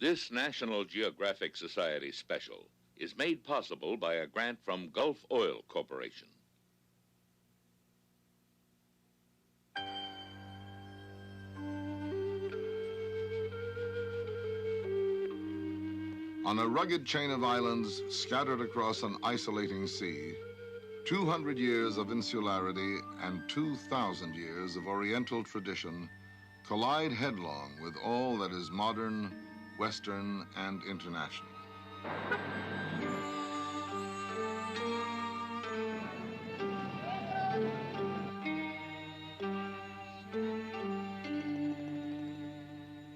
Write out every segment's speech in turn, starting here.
This National Geographic Society special is made possible by a grant from Gulf Oil Corporation. On a rugged chain of islands scattered across an isolating sea, 200 years of insularity and 2,000 years of Oriental tradition collide headlong with all that is modern, Western, and international.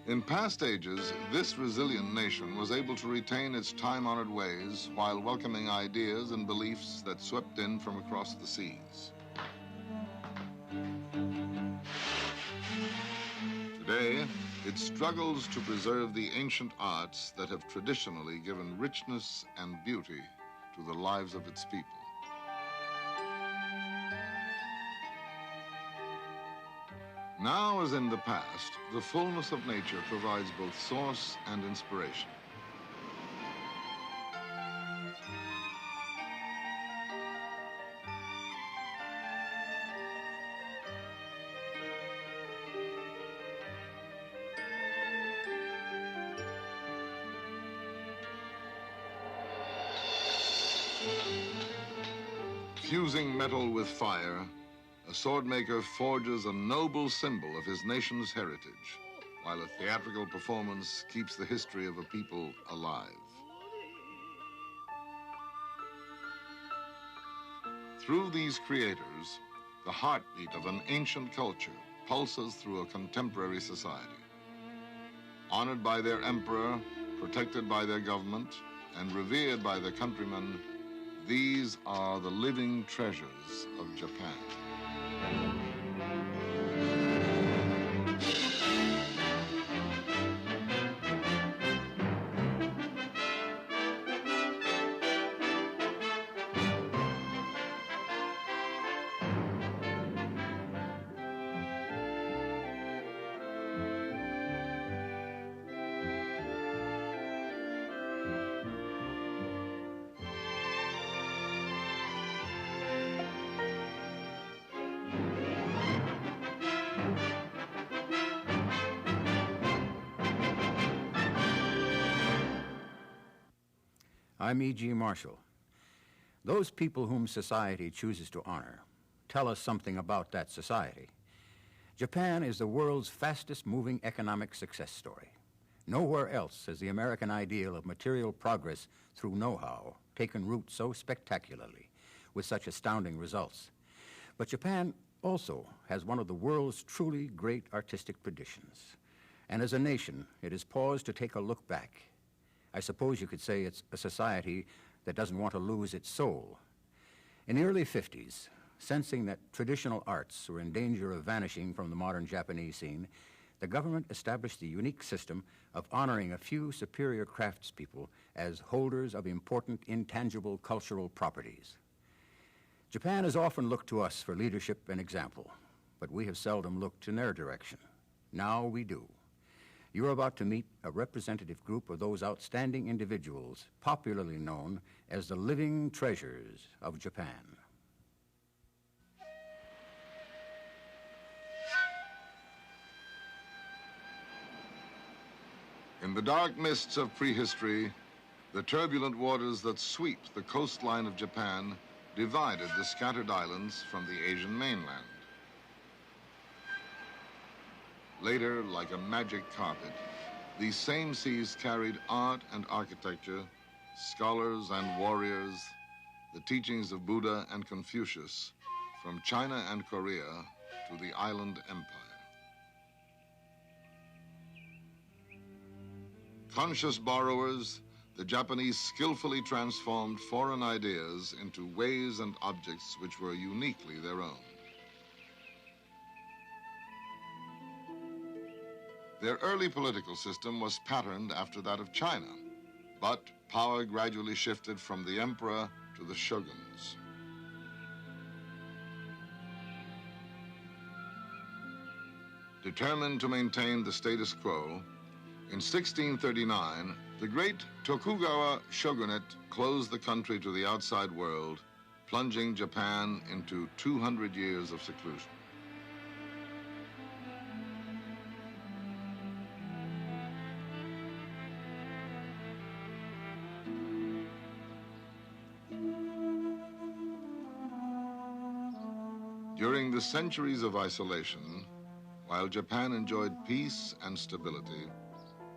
In past ages, this resilient nation was able to retain its time-honored ways while welcoming ideas and beliefs that swept in from across the seas. Today, it struggles to preserve the ancient arts that have traditionally given richness and beauty to the lives of its people. Now, as in the past, the fullness of nature provides both source and inspiration. Fusing metal with fire, a swordmaker forges a noble symbol of his nation's heritage, while a theatrical performance keeps the history of a people alive. Through these creators, the heartbeat of an ancient culture pulses through a contemporary society. Honored by their emperor, protected by their government, and revered by their countrymen, these are the living treasures of Japan. I'm E.G. Marshall. Those people whom society chooses to honor tell us something about that society. Japan is the world's fastest-moving economic success story. Nowhere else has the American ideal of material progress through know-how taken root so spectacularly, with such astounding results. But Japan also has one of the world's truly great artistic traditions. And as a nation, it has paused to take a look back. I suppose you could say it's a society that doesn't want to lose its soul. In the early 50s, sensing that traditional arts were in danger of vanishing from the modern Japanese scene, the government established the unique system of honoring a few superior craftspeople as holders of important intangible cultural properties. Japan has often looked to us for leadership and example, but we have seldom looked in their direction. Now we do. You're about to meet a representative group of those outstanding individuals, popularly known as the living treasures of Japan. In the dark mists of prehistory, the turbulent waters that sweep the coastline of Japan divided the scattered islands from the Asian mainland. Later, like a magic carpet, these same seas carried art and architecture, scholars and warriors, the teachings of Buddha and Confucius, from China and Korea to the island empire. Conscious borrowers, the Japanese skillfully transformed foreign ideas into ways and objects which were uniquely their own. Their early political system was patterned after that of China, but power gradually shifted from the emperor to the shoguns. Determined to maintain the status quo, In 1639, the great Tokugawa shogunate closed the country to the outside world, plunging Japan into 200 years of seclusion. During the centuries of isolation, while Japan enjoyed peace and stability,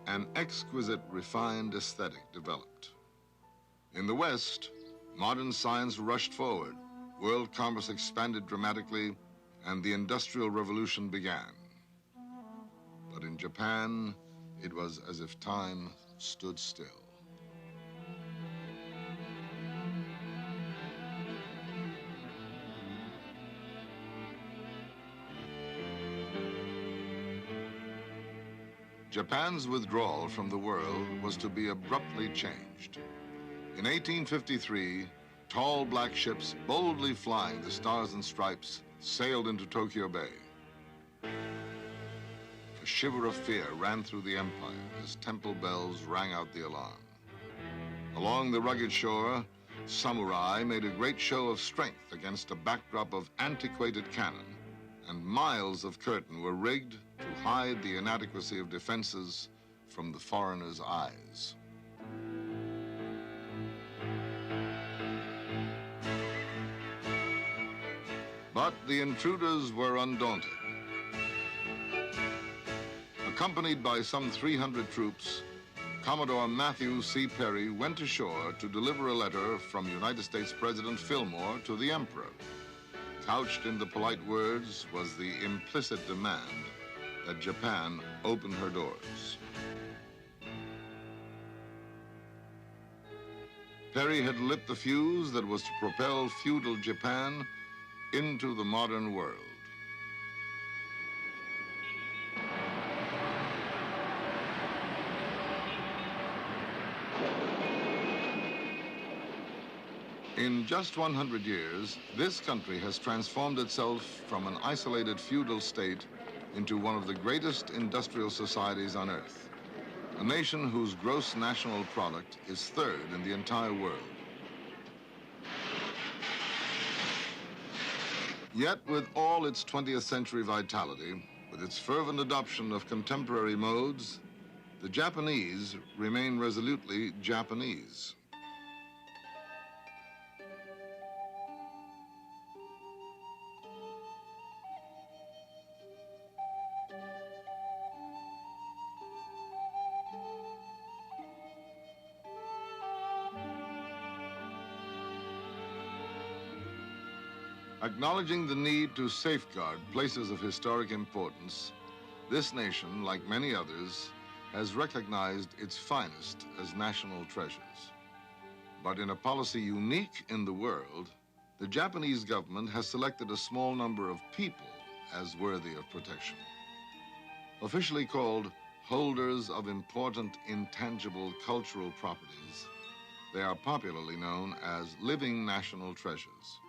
an exquisite, refined aesthetic developed. In the West, modern science rushed forward, world commerce expanded dramatically, and the Industrial Revolution began. But in Japan, it was as if time stood still. Japan's withdrawal from the world was to be abruptly changed. In 1853, tall black ships boldly flying the stars and stripes sailed into Tokyo Bay. A shiver of fear ran through the empire as temple bells rang out the alarm. Along the rugged shore, samurai made a great show of strength against a backdrop of antiquated cannon, and miles of curtain were rigged to hide the inadequacy of defenses from the foreigner's eyes. But the intruders were undaunted. Accompanied by some 300 troops, Commodore Matthew C. Perry went ashore to deliver a letter from United States President Fillmore to the Emperor. Couched in the polite words was the implicit demand that Japan open her doors. Perry had lit the fuse that was to propel feudal Japan into the modern world. In just 100 years, this country has transformed itself from an isolated feudal state into one of the greatest industrial societies on earth, a nation whose gross national product is third in the entire world. Yet, with all its 20th century vitality, with its fervent adoption of contemporary modes, the Japanese remain resolutely Japanese. Acknowledging the need to safeguard places of historic importance, this nation, like many others, has recognized its finest as national treasures. But in a policy unique in the world, the Japanese government has selected a small number of people as worthy of protection. Officially called holders of important intangible cultural properties, they are popularly known as living national treasures.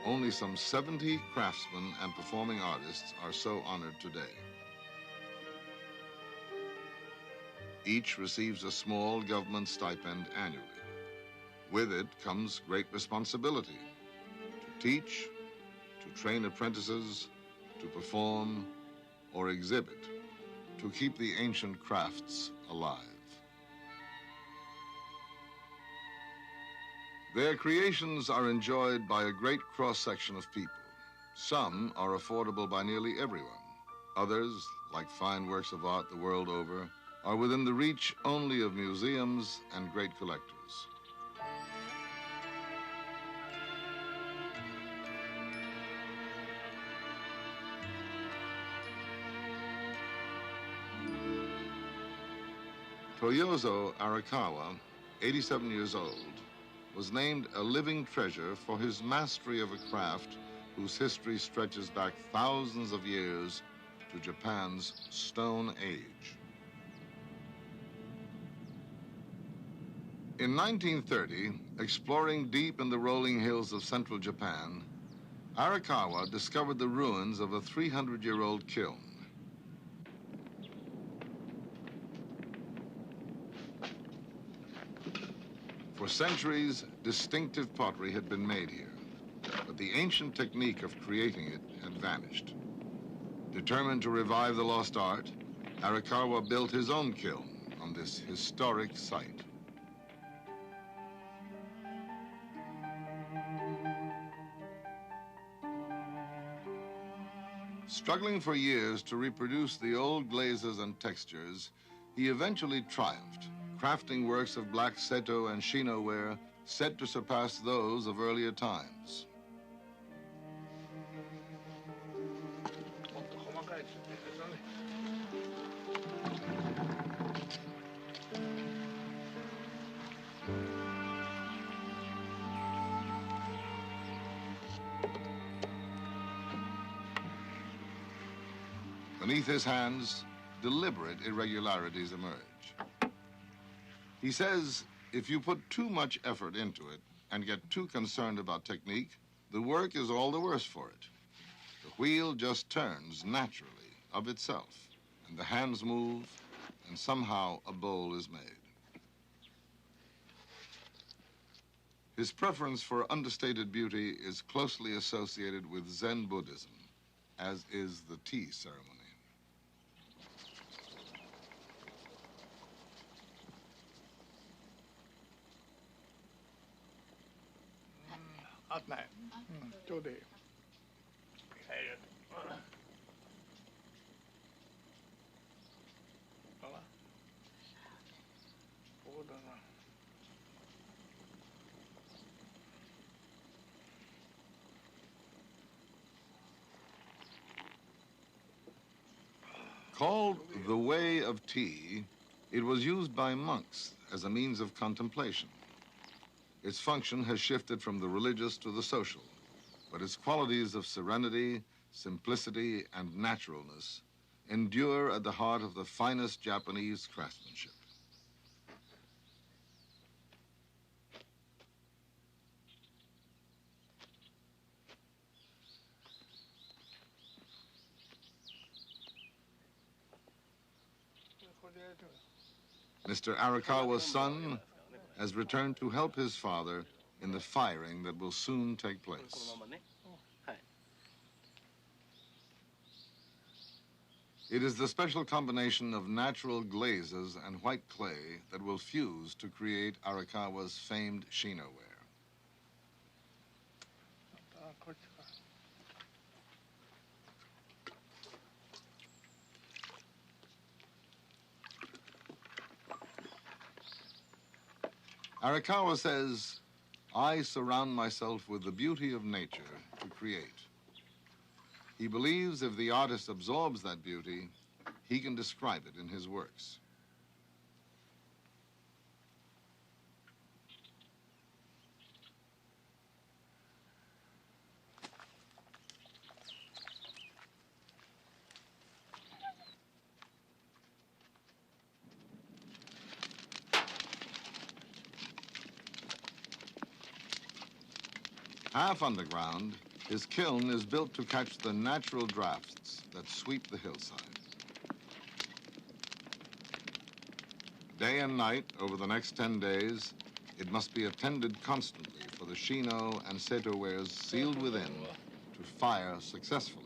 Only some 70 craftsmen and performing artists are so honored today. Each receives a small government stipend annually. With it comes great responsibility to teach, to train apprentices, to perform or exhibit, to keep the ancient crafts alive. Their creations are enjoyed by a great cross-section of people. Some are affordable by nearly everyone. Others, like fine works of art the world over, are within the reach only of museums and great collectors. Toyozo Arakawa, 87 years old, was named a living treasure for his mastery of a craft whose history stretches back thousands of years to Japan's Stone Age. In 1930, exploring deep in the rolling hills of central Japan, Arakawa discovered the ruins of a 300-year-old kiln. For centuries, distinctive pottery had been made here, but the ancient technique of creating it had vanished. Determined to revive the lost art, Arakawa built his own kiln on this historic site. Struggling for years to reproduce the old glazes and textures, he eventually triumphed, crafting works of black seto and shino ware said to surpass those of earlier times. Beneath his hands, deliberate irregularities emerge. He says, if you put too much effort into it and get too concerned about technique, the work is all the worse for it. The wheel just turns naturally of itself, and the hands move, and somehow a bowl is made. His preference for understated beauty is closely associated with Zen Buddhism, as is the tea ceremony. Called the Way of Tea, it was used by monks as a means of contemplation. Its function has shifted from the religious to the social, but its qualities of serenity, simplicity, and naturalness endure at the heart of the finest Japanese craftsmanship. Mr. Arakawa's son has returned to help his father in the firing that will soon take place. It is the special combination of natural glazes and white clay that will fuse to create Arakawa's famed shino ware. Arakawa says, I surround myself with the beauty of nature to create. He believes if the artist absorbs that beauty, he can describe it in his works. Half underground, his kiln is built to catch the natural drafts that sweep the hillside. Day and night, over the next 10 days, it must be attended constantly for the shino and seto wares sealed within to fire successfully.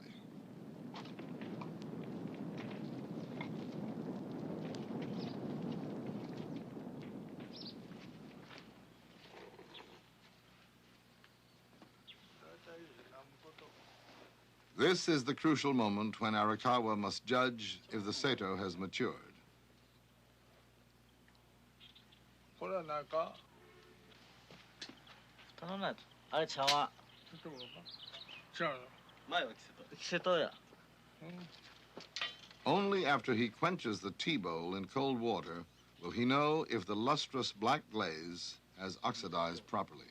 This is the crucial moment when Arakawa must judge if the seto has matured. Only after he quenches the tea bowl in cold water will he know if the lustrous black glaze has oxidized properly.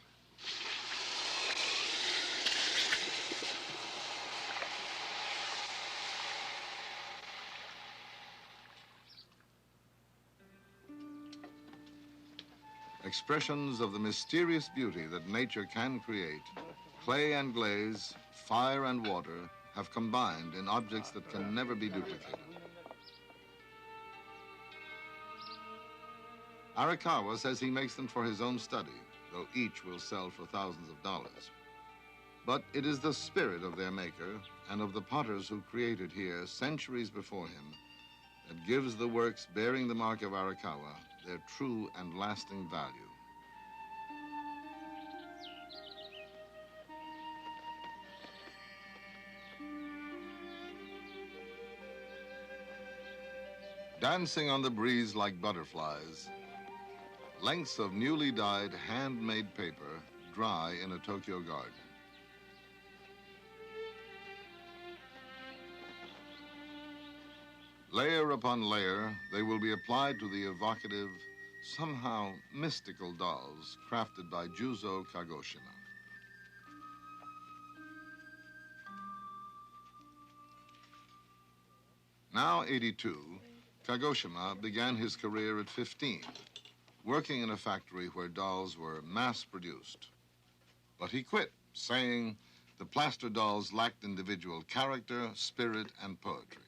Expressions of the mysterious beauty that nature can create Clay and glaze, fire and water have combined in objects that can never be duplicated. Arakawa says he makes them for his own study, though each will sell for thousands of dollars. But it is the spirit of their maker and of the potters who created here centuries before him that gives the works bearing the mark of Arakawa their true and lasting value. Dancing on the breeze like butterflies, lengths of newly dyed handmade paper dry in a Tokyo garden. Layer upon layer, they will be applied to the evocative, somehow mystical dolls crafted by Juzo Kagoshima. Now 82, Kagoshima began his career at 15, working in a factory where dolls were mass-produced. But he quit, saying the plaster dolls lacked individual character, spirit, and poetry.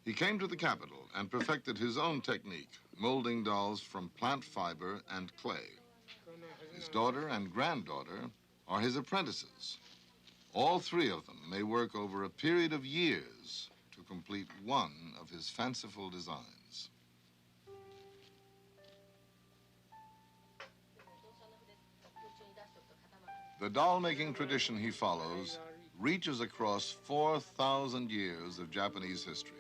He came to the capital and perfected his own technique, molding dolls from plant fiber and clay. His daughter and granddaughter are his apprentices. All three of them may work over a period of years to complete one of his fanciful designs. The doll-making tradition he follows reaches across 4,000 years of Japanese history.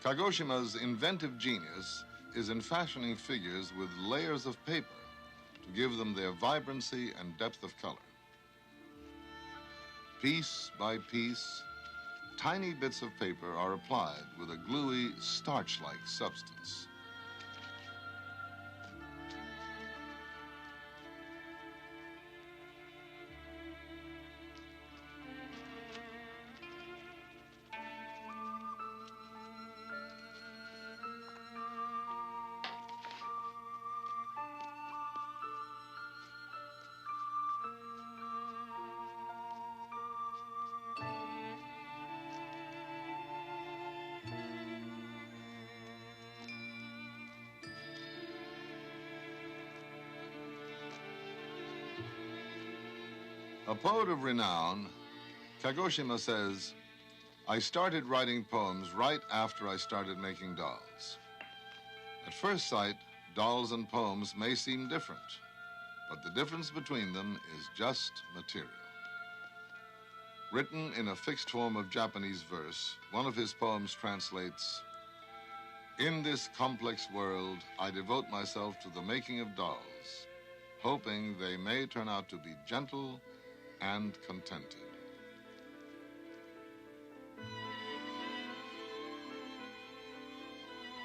Kagoshima's inventive genius is in fashioning figures with layers of paper to give them their vibrancy and depth of color. Piece by piece, tiny bits of paper are applied with a gluey, starch-like substance. A poet of renown, Kagoshima says, "I started writing poems right after I started making dolls. At first sight, dolls and poems may seem different, but the difference between them is just material." Written in a fixed form of Japanese verse, one of his poems translates, "In this complex world, I devote myself to the making of dolls, hoping they may turn out to be gentle and contented."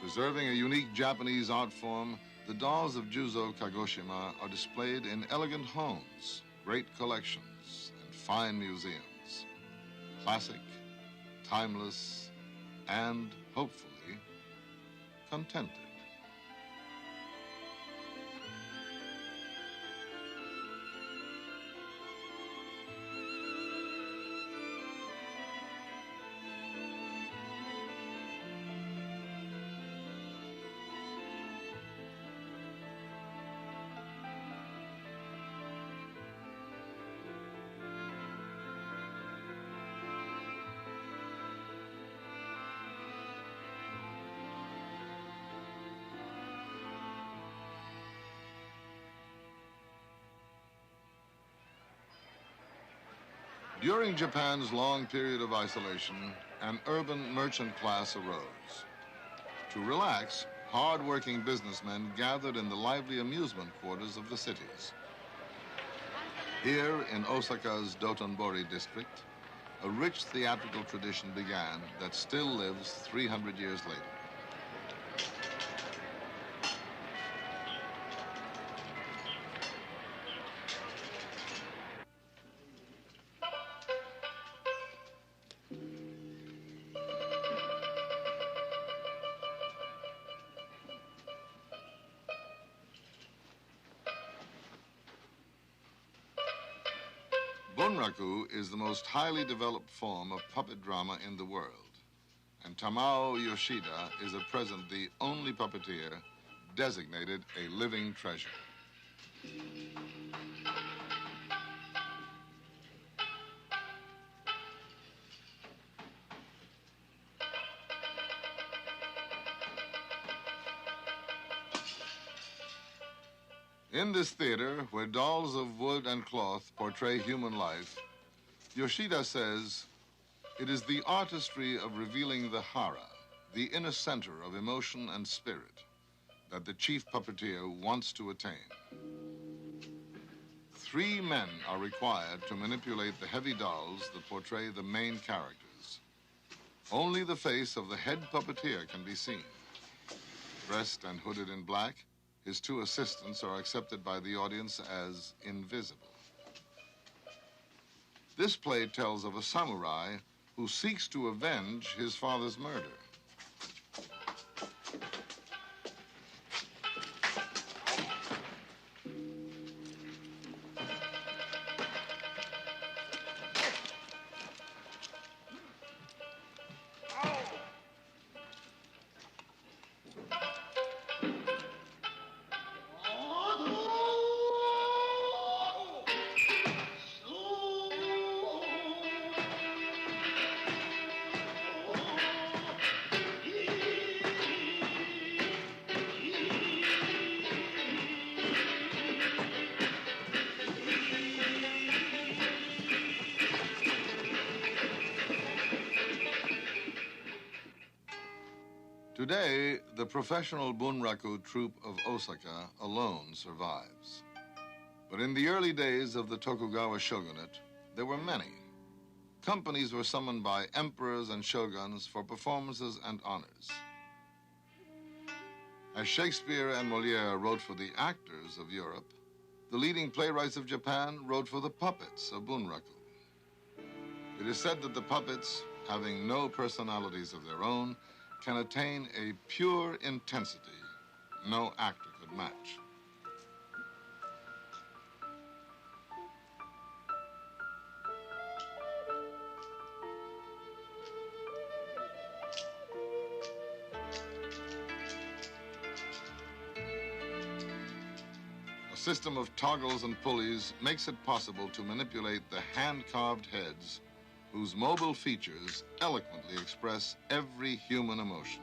Preserving a unique Japanese art form, the dolls of Juzo Kagoshima are displayed in elegant homes, great collections, and fine museums. Classic, timeless, and, hopefully, contented. During Japan's long period of isolation, an urban merchant class arose. To relax, hard-working businessmen gathered in the lively amusement quarters of the cities. Here in Osaka's Dotonbori district, a rich theatrical tradition began that still lives 300 years later. bunraku is the most highly developed form of puppet drama in the world. And Tamao Yoshida is at present the only puppeteer designated a living treasure. In this theater, where dolls of wood and cloth portray human life, Yoshida says, it is the artistry of revealing the hara, the inner center of emotion and spirit, that the chief puppeteer wants to attain. 3 men are required to manipulate the heavy dolls that portray the main characters. Only the face of the head puppeteer can be seen. Dressed and hooded in black, his 2 assistants are accepted by the audience as invisible. This play tells of a samurai who seeks to avenge his father's murder. Today, the professional bunraku troupe of Osaka alone survives. But in the early days of the Tokugawa shogunate, there were many. Companies were summoned by emperors and shoguns for performances and honors. As Shakespeare and Molière wrote for the actors of Europe, the leading playwrights of Japan wrote for the puppets of bunraku. It is said that the puppets, having no personalities of their own, can attain a pure intensity no actor could match. A system of toggles and pulleys makes it possible to manipulate the hand-carved heads whose mobile features eloquently express every human emotion,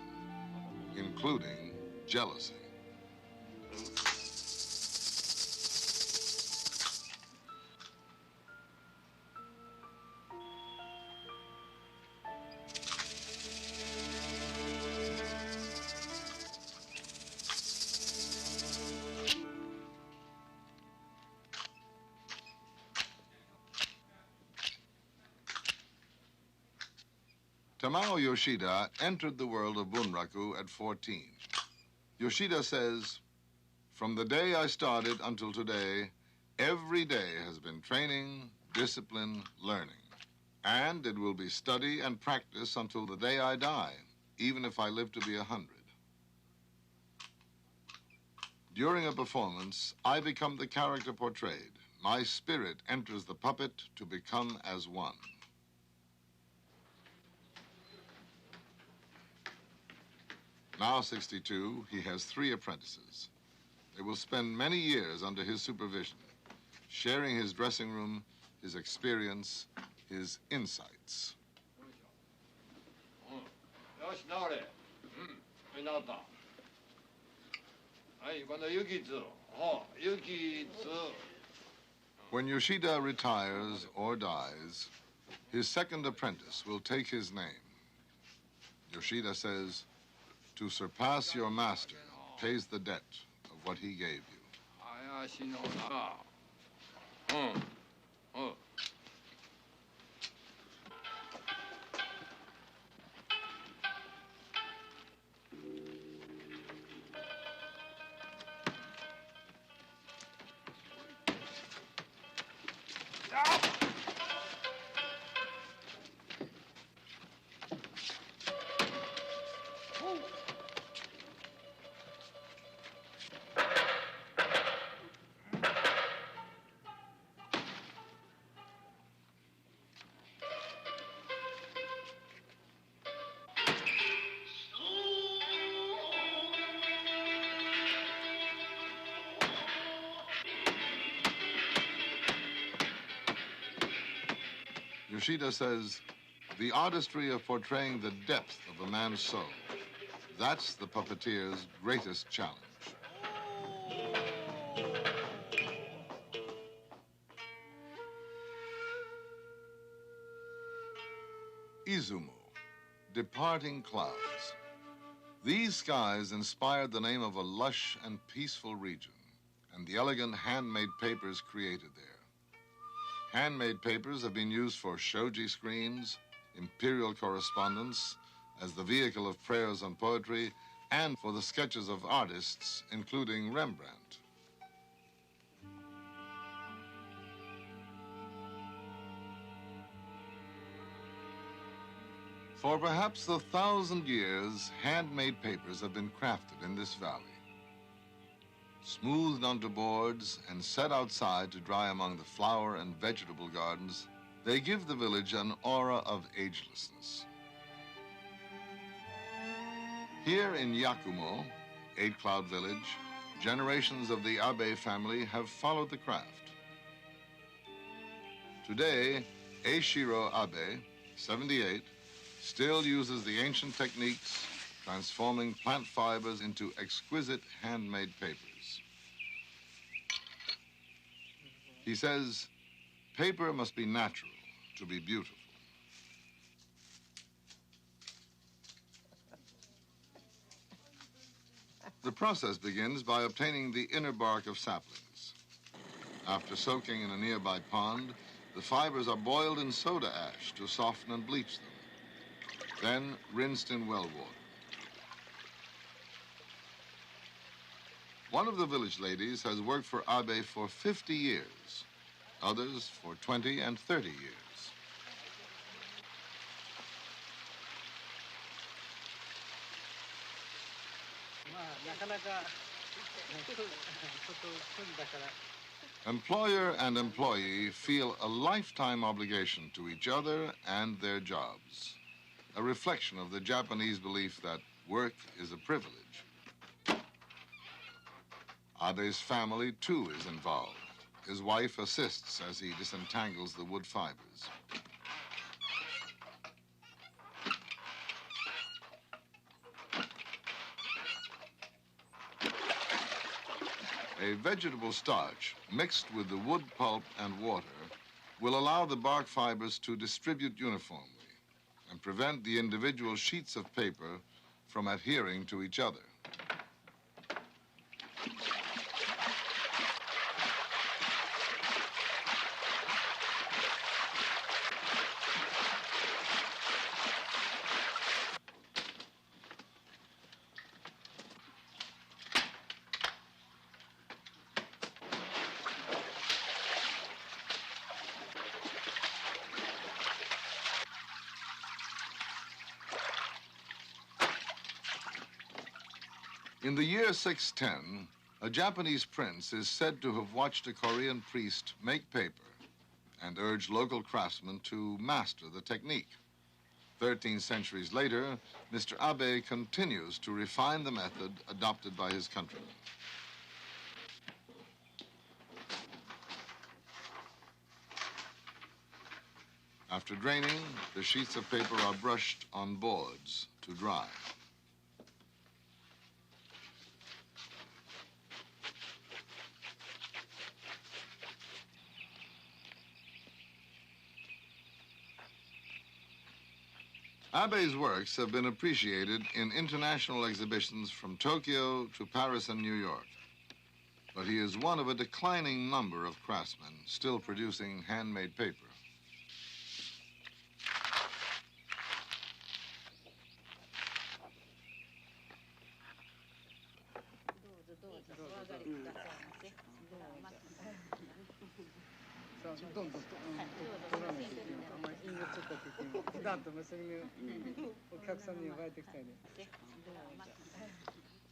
including jealousy. Tamao Yoshida entered the world of bunraku at 14. Yoshida says, from the day I started until today, every day has been training, discipline, learning. And it will be study and practice until the day I die, even if I live to be 100. During a performance, I become the character portrayed. My spirit enters the puppet to become as one. Now 62, he has 3 apprentices. They will spend many years under his supervision, sharing his dressing room, his experience, his insights. When Yoshida retires or dies, his second apprentice will take his name. Yoshida says, to surpass your master pays the debt of what he gave you. Yoshida says, the artistry of portraying the depth of a man's soul, that's the puppeteer's greatest challenge. Izumo, departing clouds. These skies inspired the name of a lush and peaceful region and the elegant handmade papers created there. Handmade papers have been used for shoji screens, imperial correspondence, as the vehicle of prayers and poetry, and for the sketches of artists, including Rembrandt. For perhaps 1,000 years, handmade papers have been crafted in this valley. Smoothed onto boards and set outside to dry among the flower and vegetable gardens, they give the village an aura of agelessness. Here in Yakumo, 8 Cloud Village, generations of the Abe family have followed the craft. Today, Eishiro Abe, 78, still uses the ancient techniques, transforming plant fibers into exquisite handmade papers. He says, paper must be natural to be beautiful. The process begins by obtaining the inner bark of saplings. After soaking in a nearby pond, the fibers are boiled in soda ash to soften and bleach them, then rinsed in well water. One of the village ladies has worked for Abe for 50 years, others for 20 and 30 years. Employer and employee feel a lifetime obligation to each other and their jobs, a reflection of the Japanese belief that work is a privilege. Abe's family, too, is involved. His wife assists as he disentangles the wood fibers. A vegetable starch mixed with the wood pulp and water will allow the bark fibers to distribute uniformly and prevent the individual sheets of paper from adhering to each other. In the year 610, a Japanese prince is said to have watched a Korean priest make paper and urged local craftsmen to master the technique. 13 centuries later, Mr. Abe continues to refine the method adopted by his countrymen. After draining, the sheets of paper are brushed on boards to dry. Abe's works have been appreciated in international exhibitions from Tokyo to Paris and New York. But he is one of a declining number of craftsmen still producing handmade paper.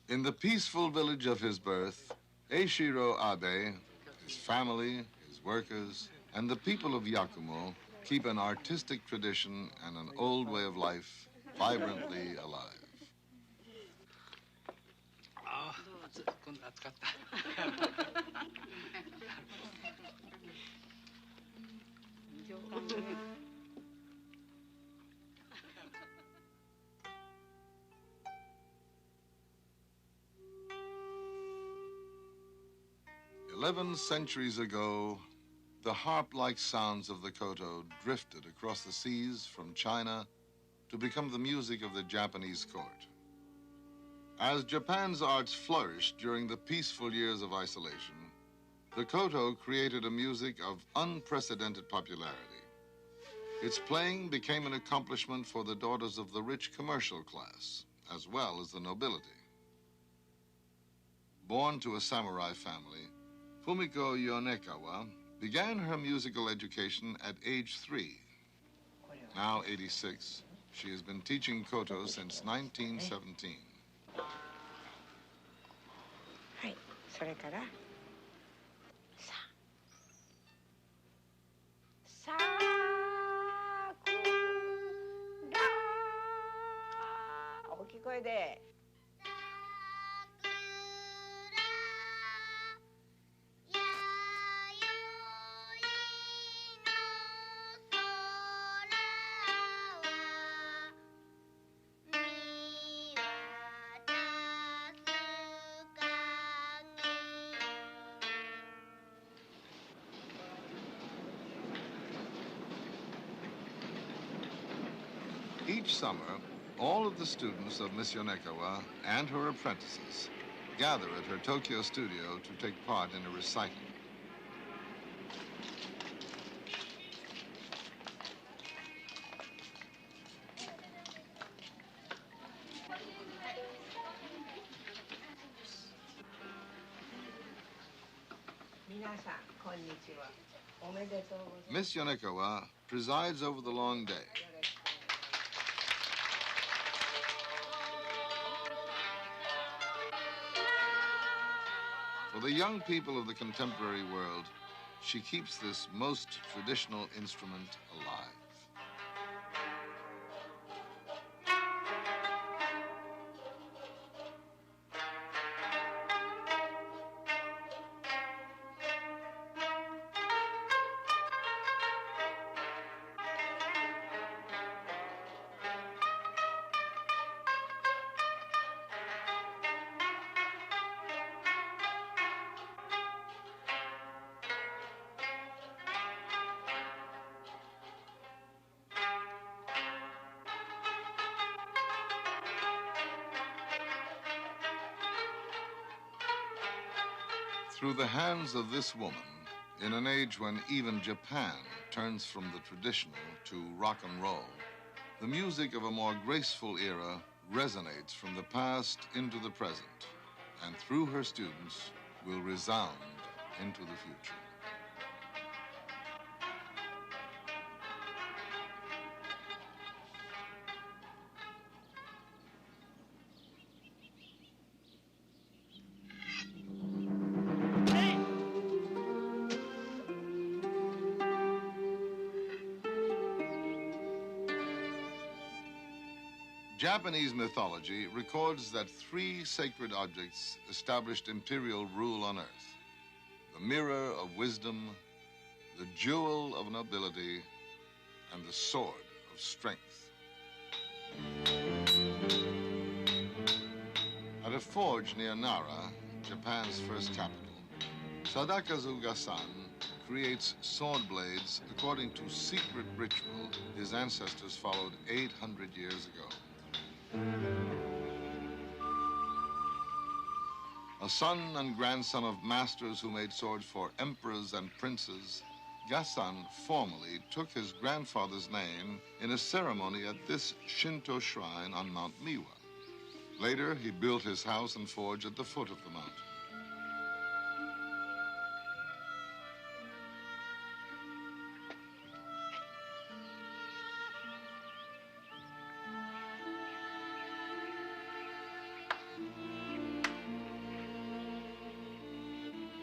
In the peaceful village of his birth, Eishiro Abe, his family, his workers, and the people of Yakumo keep an artistic tradition and an old way of life vibrantly alive. 11 centuries ago, the harp-like sounds of the koto drifted across the seas from China to become the music of the Japanese court. As Japan's arts flourished during the peaceful years of isolation, the koto created a music of unprecedented popularity. Its playing became an accomplishment for the daughters of the rich commercial class, as well as the nobility. Born to a samurai family, Fumiko Yonekawa began her musical education at age 3. Now 86, she has been teaching koto since 1917. はい、それからさくら大きい声でEach summer, all of the students of Miss Yonekawa and her apprentices gather at her Tokyo studio to take part in a recital. Miss Yonekawa presides over the long day. For the young people of the contemporary world, she keeps this most traditional instrument alive. Through the hands of this woman, in an age when even Japan turns from the traditional to rock and roll, the music of a more graceful era resonates from the past into the present, and through her students will resound into the future. Japanese mythology records that 3 sacred objects established imperial rule on earth: the mirror of wisdom, the jewel of nobility, and the sword of strength. At a forge near Nara, Japan's first capital, Sadakazu Gasan creates sword blades according to secret ritual his ancestors followed 800 years ago. A son and grandson of masters who made swords for emperors and princes, Gasan formally took his grandfather's name in a ceremony at this Shinto shrine on Mount Miwa. Later, he built his house and forge at the foot of the mountain.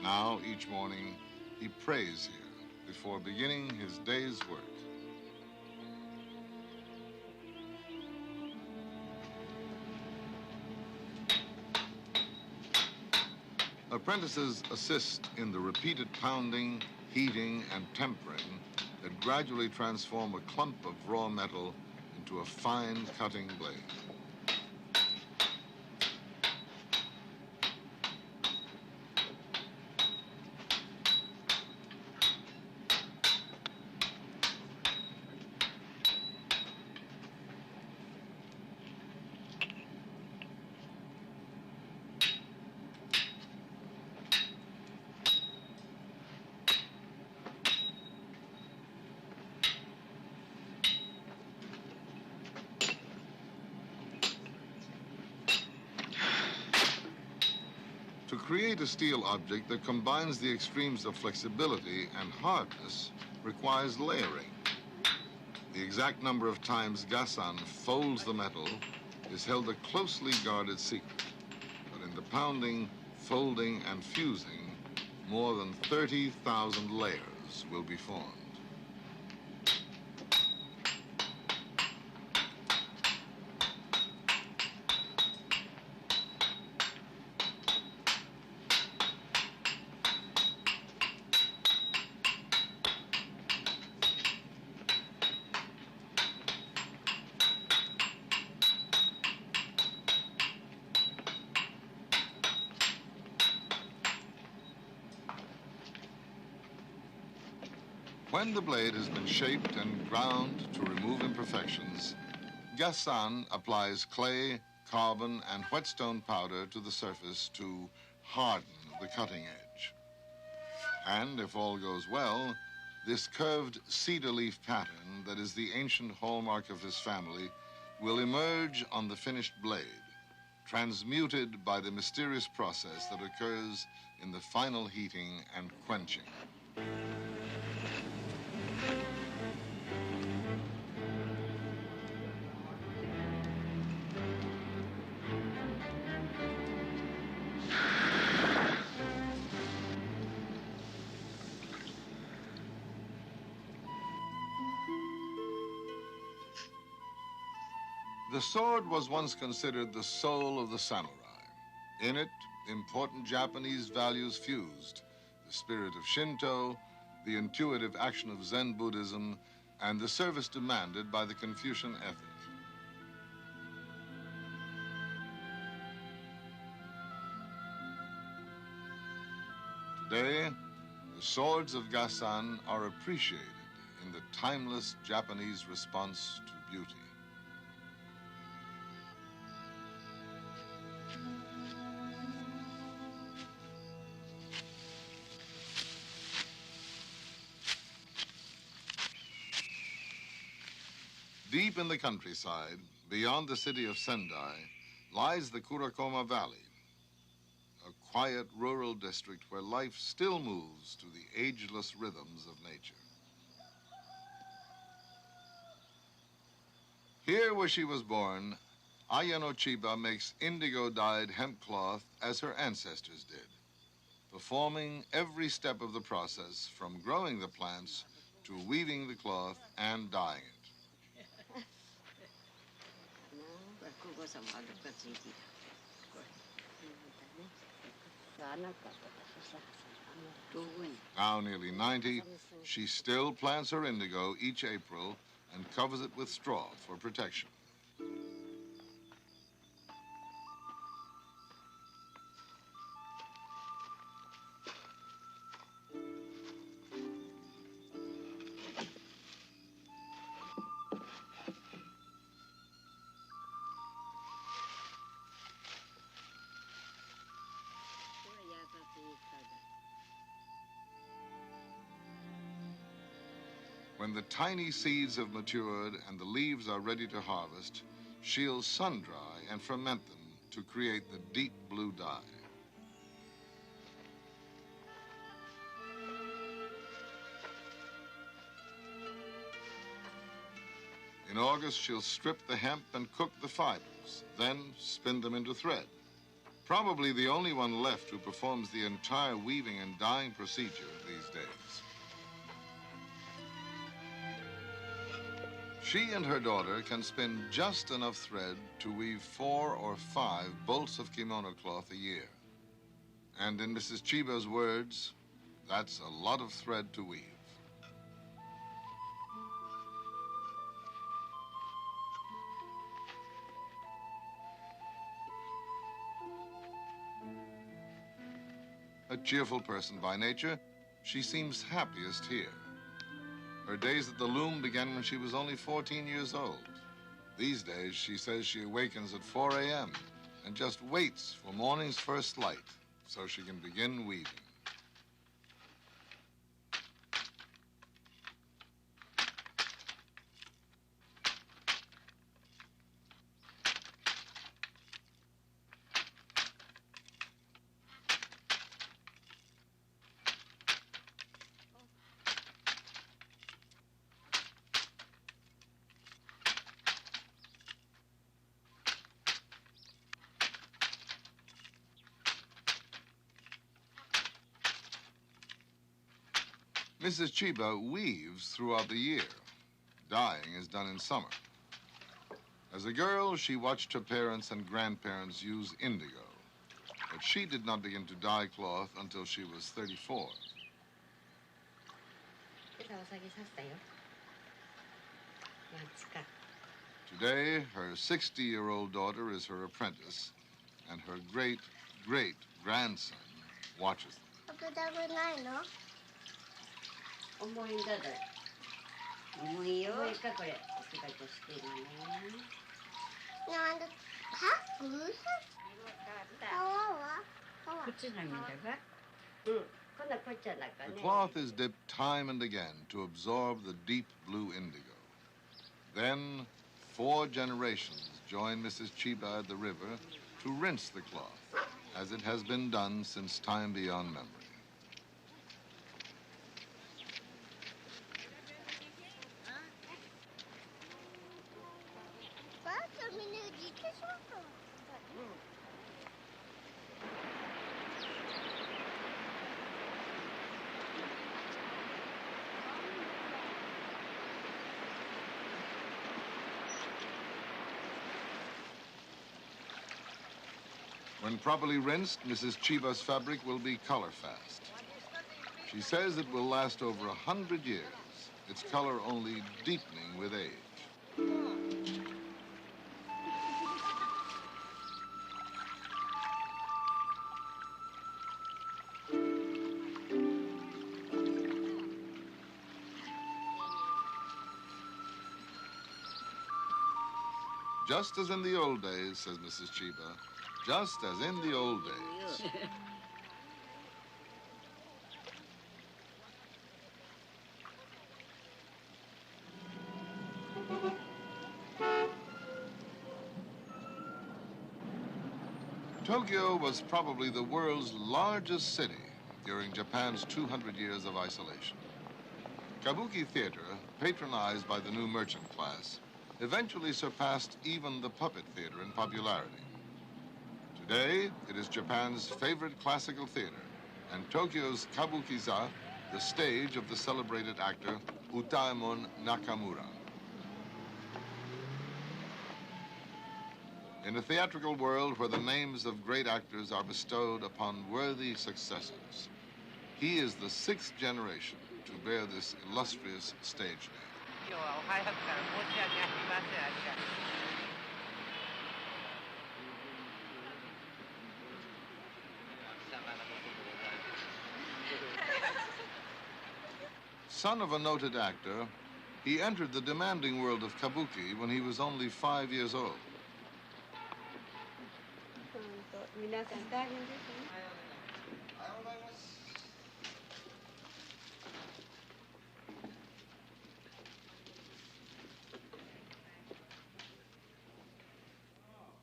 Now, each morning, he prays here before beginning his day's work. Apprentices assist in the repeated pounding, heating, and tempering that gradually transform a clump of raw metal into a fine cutting blade. To create a steel object that combines the extremes of flexibility and hardness requires layering. The exact number of times Gassan folds the metal is held a closely guarded secret. But in the pounding, folding, and fusing, more than 30,000 layers will be formed. When the blade has been shaped and ground to remove imperfections, Gassan applies clay, carbon, and whetstone powder to the surface to harden the cutting edge. And if all goes well, this curved cedar leaf pattern that is the ancient hallmark of his family will emerge on the finished blade, transmuted by the mysterious process that occurs in the final heating and quenching. The sword was once considered the soul of the samurai. In it, important Japanese values fused: the spirit of Shinto, the intuitive action of Zen Buddhism, and the service demanded by the Confucian ethic. Today, the swords of Gassan are appreciated in the timeless Japanese response to beauty. Deep in the countryside, beyond the city of Sendai, lies the Kurakoma Valley, a quiet rural district where life still moves to the ageless rhythms of nature. Here where she was born, Ayano Chiba makes indigo-dyed hemp cloth as her ancestors did, performing every step of the process from growing the plants to weaving the cloth and dyeing it. Now nearly 90, she still plants her indigo each April and covers it with straw for protection. When the tiny seeds have matured and the leaves are ready to harvest, she'll sun-dry and ferment them to create the deep blue dye. In August, she'll strip the hemp and cook the fibers, then spin them into thread. Probably the only one left who performs the entire weaving and dyeing procedure these days. She and her daughter can spin just enough thread to weave 4 or 5 bolts of kimono cloth a year. And in Mrs. Chiba's words, that's a lot of thread to weave. A cheerful person by nature, she seems happiest here. Her days at the loom began when she was only 14 years old. These days, she says she awakens at 4 a.m. and just waits for morning's first light so she can begin weaving. Mrs. Chiba weaves throughout the year. Dyeing is done in summer. As a girl, she watched her parents and grandparents use indigo, but she did not begin to dye cloth until she was 34. Today, her 60-year-old daughter is her apprentice, and her great-great-grandson watches them. The cloth is dipped time and again to absorb the deep blue indigo. Then, 4 generations join Mrs. Chiba at the river to rinse the cloth, as it has been done since time beyond memory. When properly rinsed, Mrs. Chiba's fabric will be color fast. She says it will last over 100 years, its color only deepening with age. Just as in the old days, says Mrs. Chiba, just as in the old days. Tokyo was probably the world's largest city during Japan's 200 years of isolation. Kabuki theater, patronized by the new merchant class, eventually surpassed even the puppet theater in popularity. Today, it is Japan's favorite classical theater, and Tokyo's kabuki-za, the stage of the celebrated actor Utaemon Nakamura. In a theatrical world where the names of great actors are bestowed upon worthy successors, he is the 6th generation to bear this illustrious stage name. Son of a noted actor, he entered the demanding world of kabuki when he was only 5 years old.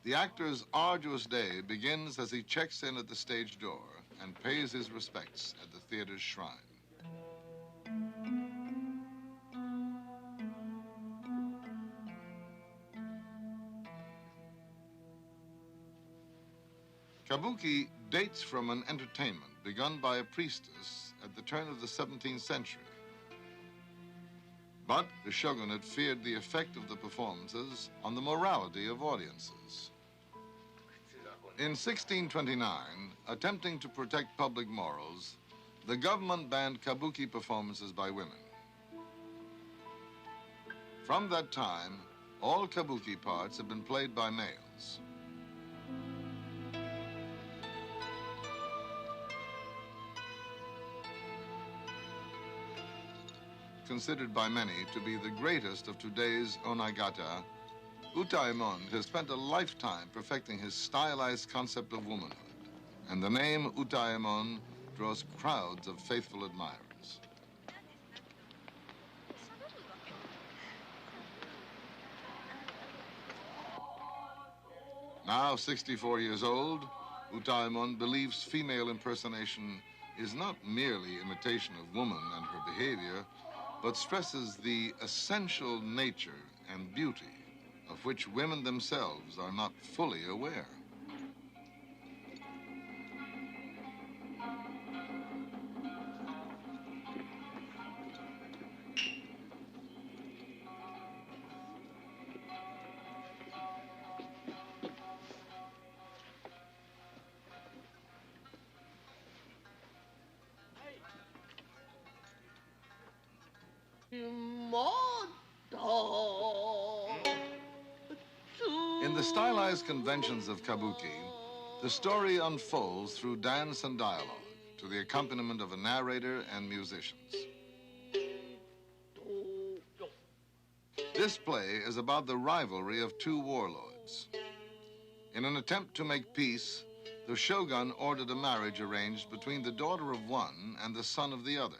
The actor's arduous day begins as he checks in at the stage door and pays his respects at the theater's shrine. Kabuki dates from an entertainment begun by a priestess at the turn of the 17th century. But the shogunate feared the effect of the performances on the morality of audiences. In 1629, attempting to protect public morals, the government banned kabuki performances by women. From that time, all kabuki parts have been played by males. Considered by many to be the greatest of today's onagata, Utaemon has spent a lifetime perfecting his stylized concept of womanhood, and the name Utaemon draws crowds of faithful admirers. Now 64 years old, Utaemon believes female impersonation is not merely imitation of woman and her behavior, but stresses the essential nature and beauty of which women themselves are not fully aware. In the stylized conventions of kabuki, the story unfolds through dance and dialogue to the accompaniment of a narrator and musicians. This play is about the rivalry of two warlords. In an attempt to make peace, the shogun ordered a marriage arranged between the daughter of one and the son of the other.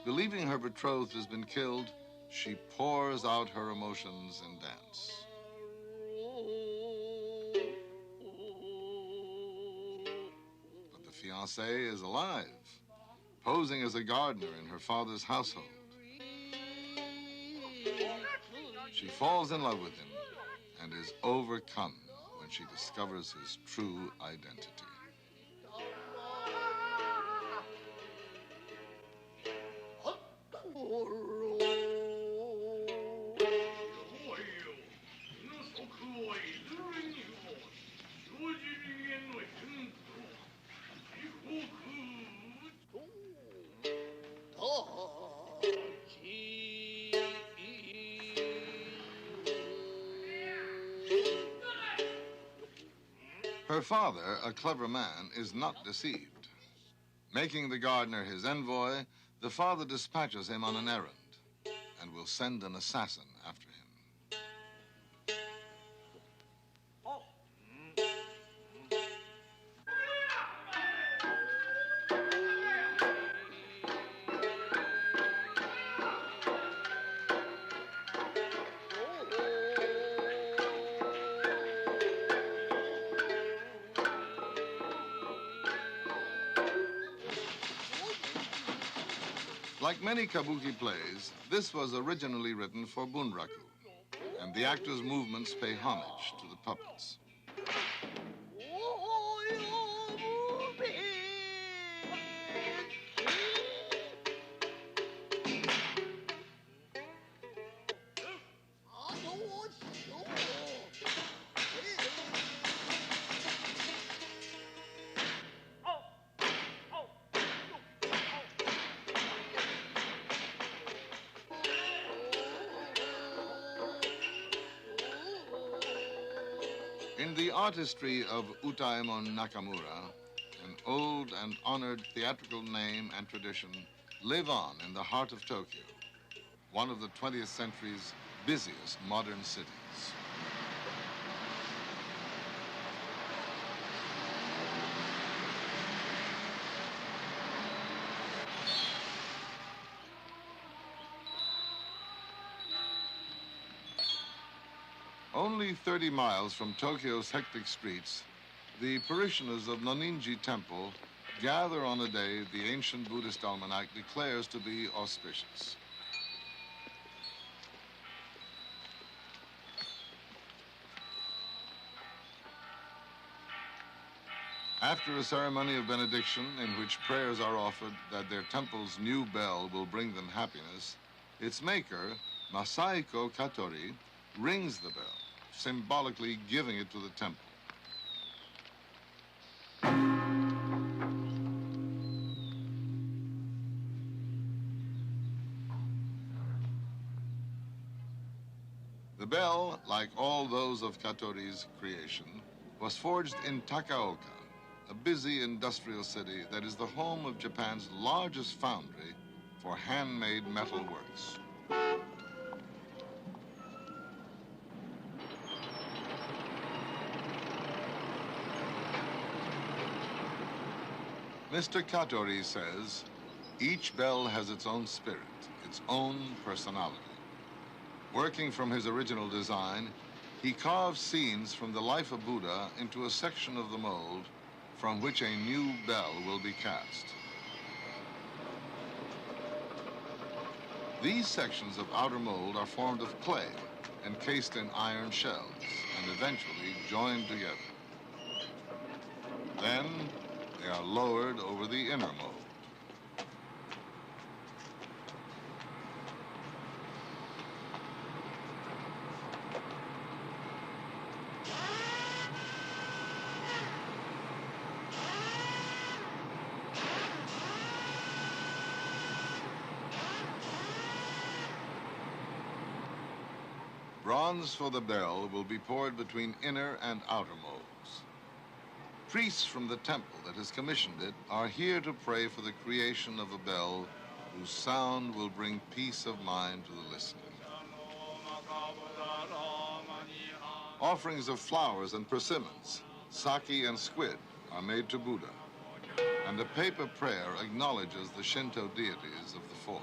Believing her betrothed has been killed, she pours out her emotions in dance. But the fiancée is alive, posing as a gardener in her father's household. She falls in love with him and is overcome when she discovers his true identity. Her father, a clever man, is not deceived. Making the gardener his envoy, the father dispatches him on an errand and will send an assassin after him. Like many kabuki plays, this was originally written for bunraku, and the actors' movements pay homage to the puppets. In the artistry of Utaemon Nakamura, an old and honored theatrical name and tradition live on in the heart of Tokyo, one of the 20th century's busiest modern cities. Only 30 miles from Tokyo's hectic streets, the parishioners of Noninji Temple gather on a day the ancient Buddhist almanac declares to be auspicious. After a ceremony of benediction in which prayers are offered that their temple's new bell will bring them happiness, its maker, Masaiko Katori, rings the bell, symbolically giving it to the temple. The bell, like all those of Katori's creation, was forged in Takaoka, a busy industrial city that is the home of Japan's largest foundry for handmade metal works. Mr. Katori says, each bell has its own spirit, its own personality. Working from his original design, he carves scenes from the life of Buddha into a section of the mold from which a new bell will be cast. These sections of outer mold are formed of clay, encased in iron shells, and eventually joined together. Then, they are lowered over the inner mold. Bronze for the bell will be poured between inner and outer molds. Priests from the temple that has commissioned it are here to pray for the creation of a bell whose sound will bring peace of mind to the listener. Offerings of flowers and persimmons, sake and squid are made to Buddha, and a paper prayer acknowledges the Shinto deities of the forge.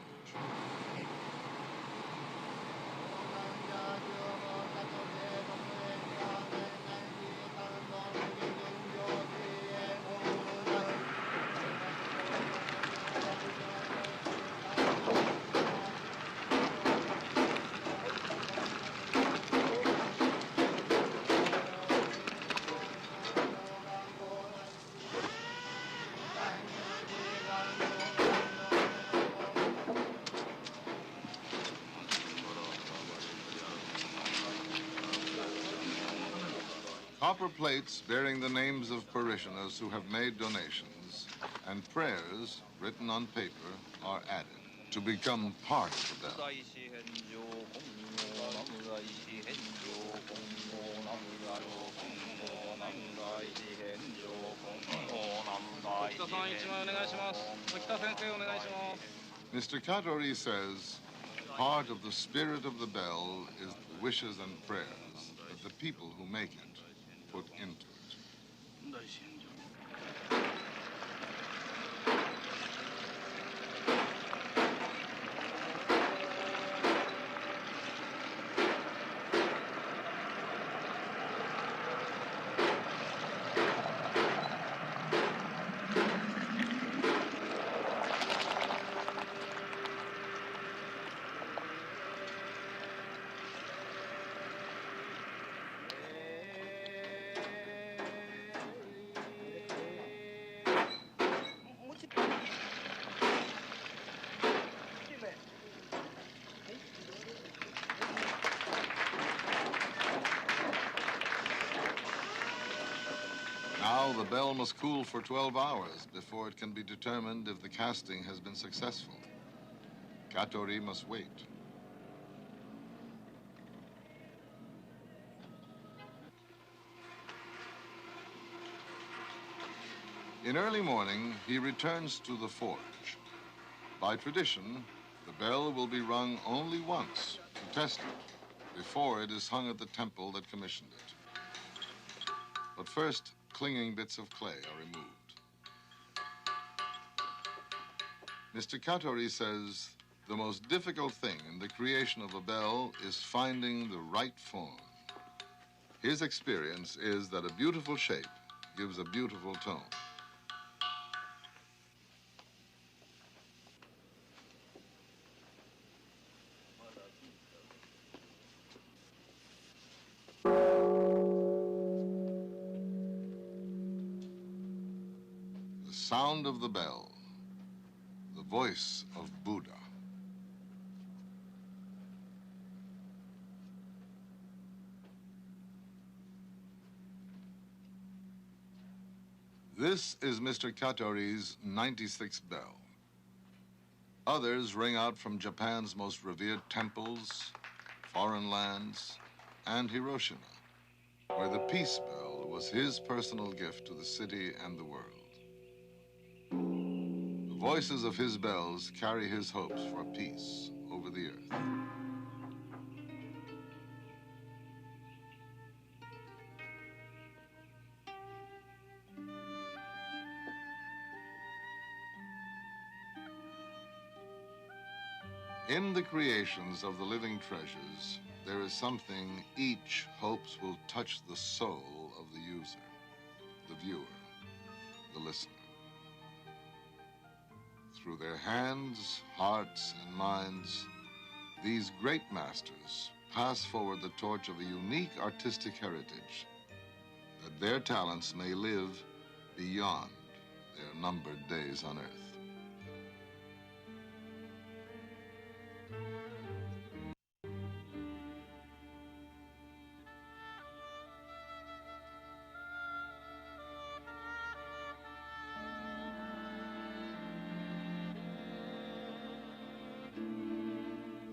Copper plates bearing the names of parishioners who have made donations and prayers written on paper are added to become part of the bell. Mr. Katori says part of the spirit of the bell is the wishes and prayers that the people who make it put into it. Now the bell must cool for 12 hours before it can be determined if the casting has been successful. Katori must wait. In early morning, he returns to the forge. By tradition, the bell will be rung only once to test it before it is hung at the temple that commissioned it. But first, clinging bits of clay are removed. Mr. Katori says the most difficult thing in the creation of a bell is finding the right form. His experience is that a beautiful shape gives a beautiful tone. The sound of the bell, the voice of Buddha. This is Mr. Katori's 96th bell. Others ring out from Japan's most revered temples, foreign lands, and Hiroshima, where the peace bell was his personal gift to the city and the world. The voices of his bells carry his hopes for peace over the earth. In the creations of the living treasures, there is something each hopes will touch the soul of the user, the viewer, the listener. Through their hands, hearts, and minds, these great masters pass forward the torch of a unique artistic heritage, that their talents may live beyond their numbered days on earth.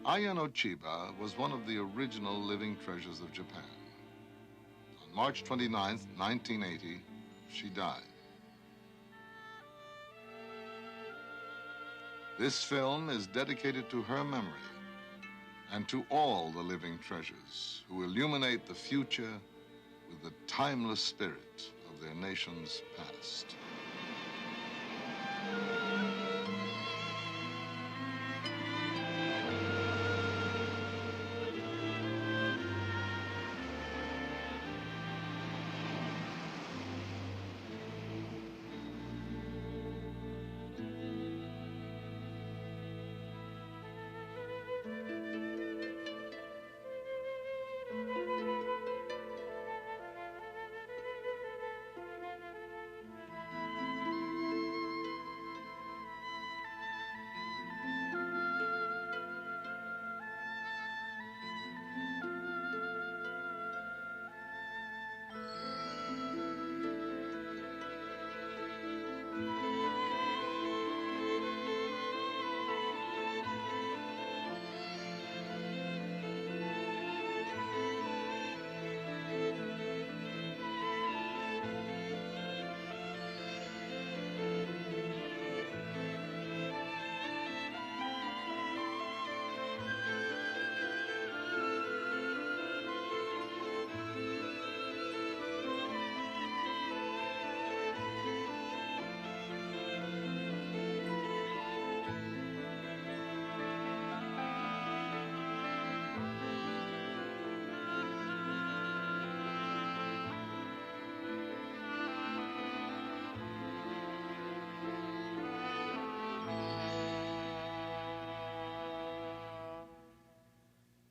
Ayano Chiba was one of the original living treasures of Japan. On March 29th, 1980, she died. This film is dedicated to her memory and to all the living treasures who illuminate the future with the timeless spirit of their nation's past.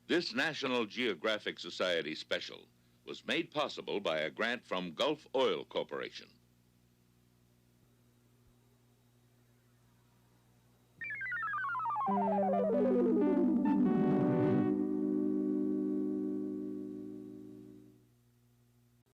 This National Geographic Society special was made possible by a grant from Gulf Oil Corporation.